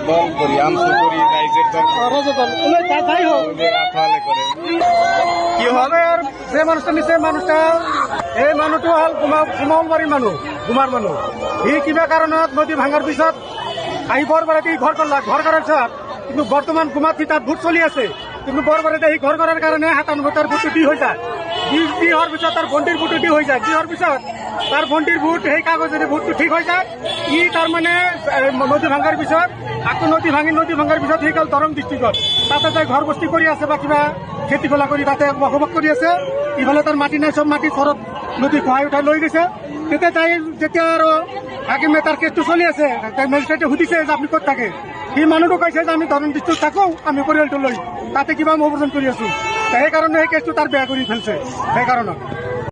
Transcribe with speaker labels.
Speaker 1: দল করি আমসু করি রাইজের দল
Speaker 2: যাই হোক
Speaker 1: আফালে করে
Speaker 2: কি হবে আর যে মানুষটা নিছে মানুষটা এই মানুহটো হল গুমালবাৰীৰ মানুহ গুমাৰ মানুহ ই কিবা কাৰণত নদী ভাঙাৰ পিছত আহি বৰবাৰীতে ঘৰ কৰলাক ঘৰ কৰাৰ পিছত কিন্তু বৰ্তমান গুমাত তাত ভোট চলি আছে কিন্তু বৰবাৰীতে এই ঘৰ কৰাৰ কাৰণে 97 তাৰ ভোটটো দি হৈ যায় দি হোৱাৰ পিছত তাৰ ভণ্টিৰ ভোটটো দি হৈ যায় দি হোৱাৰ পিছত তাৰ ভণ্টিৰ ভোট সেই কাগজেৰে ভোটটো ঠিক হৈ যায় ই তাৰমানে নদী ভাঙাৰ পিছত আকৌ নদী ভাঙাৰ পিছত সি গ'ল দৰং ডিষ্ট্ৰিক্টত তাতে তাই ঘৰ বস্তি কৰি আছে বা কিবা খেতি খোলা কৰি তাতে বসবাস কৰি আছে ইফালে তাৰ মাটি নাই চব মাটি ঘৰত নদী খহাই উঠাই লৈ গৈছে তেতিয়া তাই যেতিয়া আৰু হাকিমে তাৰ কেছটো চলি আছে তাই মেজিষ্ট্ৰেটে সুধিছে যে আপুনি ক'ত থাকে সি মানুহটো কৈছে যে আমি দৰং ডিষ্ট্ৰিক্টত থাকো আমি পৰিয়ালটো লৈ তাতে কিবা মই অৱৰ্জন কৰি আছো সেইকাৰণে সেই কেছটো তাৰ বেয়া কৰি ফেলছে সেইকাৰণত